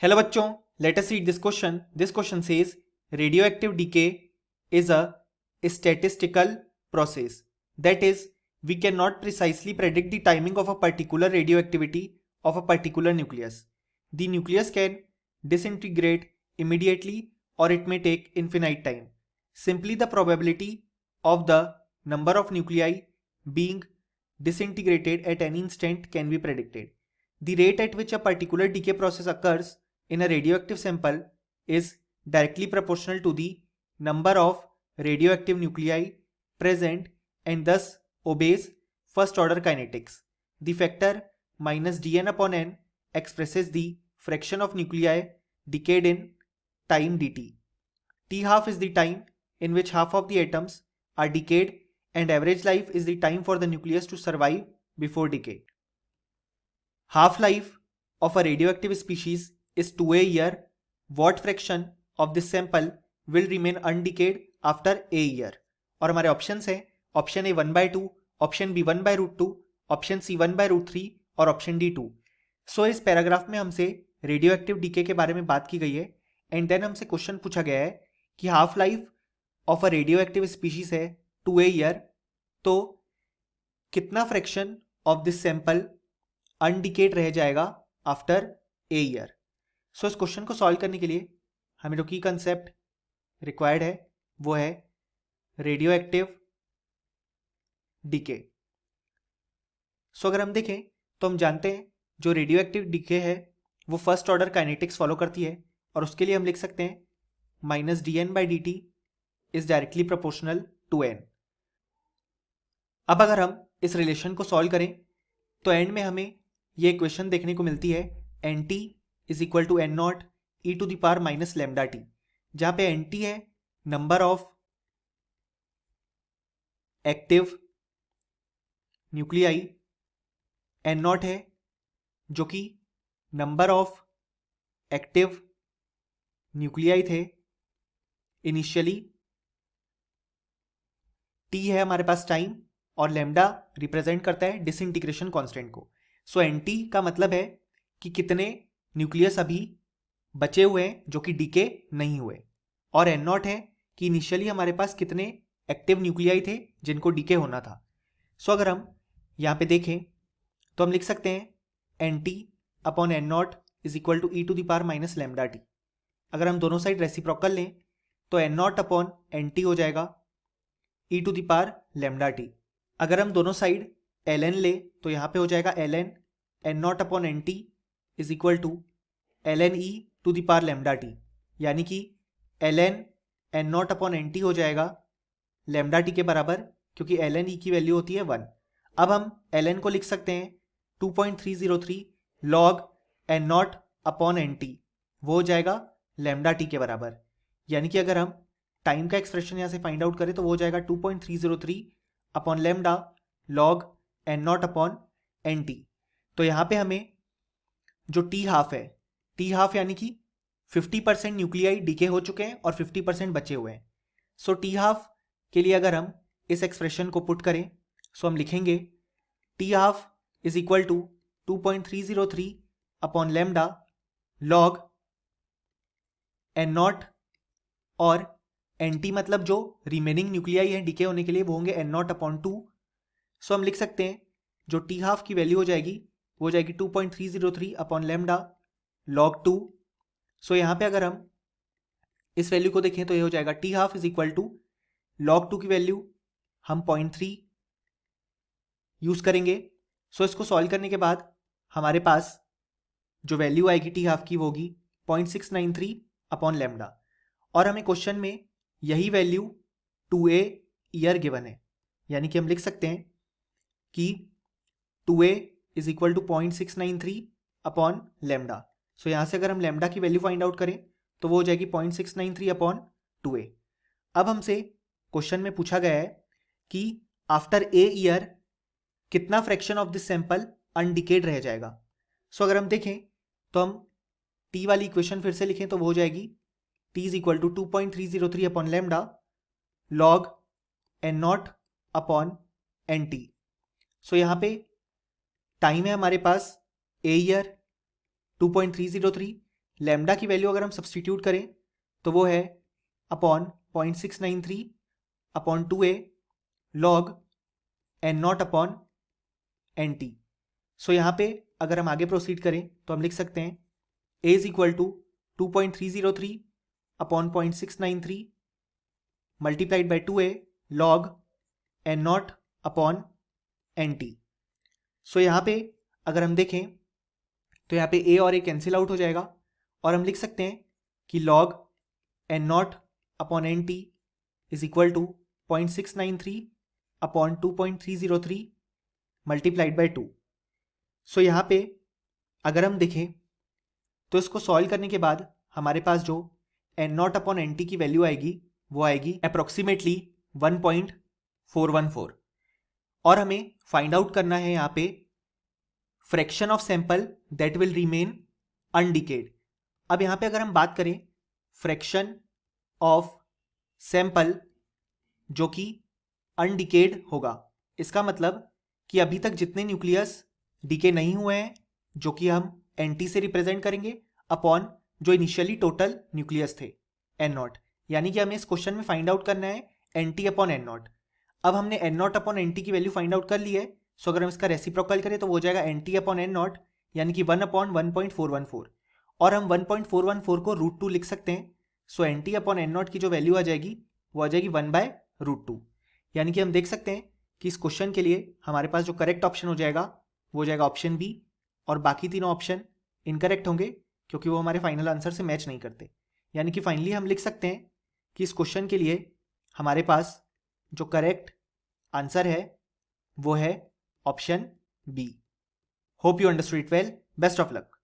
Hello बच्चों, let us read this question. This question says radioactive decay is a statistical process. That is, we cannot precisely predict the timing of a particular radioactivity of a particular nucleus. The nucleus can disintegrate immediately or it may take infinite time. Simply the probability of the number of nuclei being disintegrated at any instant can be predicted. The rate at which a particular decay process occurs in a radioactive sample is directly proportional to the number of radioactive nuclei present and thus obeys first order kinetics. The factor minus dn upon n expresses the fraction of nuclei decayed in time dt. T half is the time in which half of the atoms are decayed and average life is the time for the nucleus to survive before decay. Half-life of a radioactive species is 2a year. What fraction of this sample will remain undecayed after a year? और हमारे options हैं option A 1/2, option B 1/√2, option C 1/√3 और option D 2. सो इस paragraph में हमसे radio active DK के बारे में बात की गई है एंड देन हमसे क्वेश्चन पूछा गया है कि half life of a radio active species है 2a ईयर, तो कितना फ्रैक्शन ऑफ दिस सैंपल अनडिकेड रह जाएगा आफ्टर ए ईयर. सो इस क्वेश्चन को सॉल्व करने के लिए हमें जो की कंसेप्ट रिक्वायर्ड है वो है रेडियो एक्टिव डीके. सो अगर हम देखें तो हम जानते हैं जो रेडियो एक्टिव डीके है वो फर्स्ट ऑर्डर काइनेटिक्स फॉलो करती है और उसके लिए हम लिख सकते हैं minus D N by D T is directly proportional to N. अब अगर हम इस रिलेशन को सॉल्व करें तो एंड में हमें ये इक्वेशन देखने को मिलती है N T is equal to N not E to the power minus lambda T, जहां पे एन टी है number of active nuclei, N not है जो कि नंबर ऑफ एक्टिव न्यूक्लियाई थे इनिशियली, टी है हमारे पास टाइम और लेमडा रिप्रेजेंट करता है डिसइंटीग्रेशन कांस्टेंट को. सो एन टी का मतलब है कि कितने न्यूक्लियस अभी बचे हुए हैं जो कि डीके नहीं हुए, और एन नॉट है कि इनिशियली हमारे पास कितने एक्टिव न्यूक्लियाई थे जिनको डीके होना था. सो अगर हम यहाँ पे देखें तो हम लिख सकते हैं N T upon N naught is equal to E to the power minus lambda T. अगर हम दोनों साइड रेसिप्रोकल लें तो N not upon N T हो जाएगा E to the power lambda T. अगर हम दोनों साइड एल एन ले तो यहाँ पे हो जाएगा L N N not upon N T is equal to L N E to the power lambda T, यानी कि L N N not upon N T हो जाएगा लेमडा टी के बराबर, क्योंकि एल एन ई की वैल्यू होती है 1. अब हम एल एन को लिख सकते हैं 2.303 log N not upon N T, वो हो जाएगा लेमडा टी के बराबर. यानी कि अगर हम टाइम का एक्सप्रेशन यहाँ से फाइंड आउट करें तो वो हो जाएगा 2.303 upon lambda log N not upon N T. तो यहाँ पे हमें जो टी हाफ है, टी हाफ यानी कि 50% न्यूक्लियाई डीके हो चुके हैं और 50% बचे हुए हैं. सो टी हाफ के लिए अगर हम इस एक्सप्रेशन को पुट करें सो हम लिखेंगे T half is equal to 2.303 upon lambda log N not, और एन टी मतलब जो रिमेनिंग न्यूक्लियाई है डीके होने के लिए वो होंगे एन नॉट अपॉन 2. सो हम लिख सकते हैं जो टी हाफ की वैल्यू हो जाएगी वो हो जाएगी 2.303 अपॉन लेमडा लॉग 2. सो यहाँ पे अगर हम इस वैल्यू को देखें तो ये हो जाएगा T half is equal to log 2 की वैल्यू हम 0.3 यूज करेंगे. सो इसको सॉल्व करने के बाद हमारे पास जो वैल्यू आएगी टी हाफ की वो होगी 0.693 अपॉन लेमडा, और हमें क्वेश्चन में यही वैल्यू 2a ईयर गिवन है, यानी कि हम लिख सकते हैं कि 2a is equal to 0.693 upon lambda. So यहाँ से अगर हम लेमडा की वैल्यू फाइंड आउट करें तो वो हो जाएगी 0.693 अपॉन 2a. अब हमसे क्वेश्चन में पूछा गया है कि आफ्टर ए ईयर कितना फ्रैक्शन ऑफ दिस सैंपल अनडिकेड रह जाएगा. सो अगर हम देखें तो हम टी वाली इक्वेशन फिर से लिखें तो वो हो जाएगी T is equal to 2.303 upon lambda log N not upon N T. So यहाँ पे टाइम है हमारे पास ए ईयर 2.303, लेमडा की वैल्यू अगर हम सब्सटीट्यूट करें तो वो है upon 0.693 upon 2a log N not upon N T. So यहाँ पे अगर हम आगे प्रोसीड करें तो हम लिख सकते हैं a is equal to 2.303 upon 0.693 multiplied by 2a log N not upon N T. So यहाँ पे अगर हम देखें तो यहाँ पे a और a कैंसिल आउट हो जाएगा और हम लिख सकते हैं कि log N not upon N T is equal to 0.693 upon 2.303 multiplied by 2। So यहाँ पे अगर हम देखें तो इसको सॉल्व करने के बाद हमारे पास जो N not upon N T की वैल्यू आएगी वो आएगी अप्रोक्सीमेटली 1.414 और हमें फाइंड आउट करना है यहाँ पे fraction of sample that will remain undecayed. अब यहाँ पे अगर हम बात करें फ्रैक्शन ऑफ सैंपल जो कि अनडिकेड होगा, इसका मतलब कि अभी तक जितने न्यूक्लियस डीके नहीं हुए हैं जो कि हम एनटी से रिप्रेजेंट करेंगे अपॉन जो इनिशियली टोटल न्यूक्लियस थे एन नॉट, यानी कि हमें इस क्वेश्चन में फाइंड आउट करना है N T upon N not. अब हमने N not upon N T की वैल्यू फाइंड आउट कर ली है, सो अगर हम इसका रेसिप्रोकल करें तो वो हो जाएगा N T upon N not यानी कि 1/1.414 और हम 1.414 को √2 लिख सकते हैं। So N T upon N naught की जो वैल्यू आ जाएगी वो आ जाएगी 1/√2, यानी कि हम देख सकते हैं कि इस क्वेश्चन के लिए हमारे पास जो करेक्ट ऑप्शन हो जाएगा वो हो जाएगा ऑप्शन बी और बाकी तीनों ऑप्शन इनकरेक्ट होंगे क्योंकि वो हमारे फाइनल आंसर से मैच नहीं करते। यानी कि फाइनली हम लिख सकते हैं कि इस क्वेश्चन के लिए हमारे पास जो करेक्ट आंसर है वो है option B. Hope you understood it well, best of luck.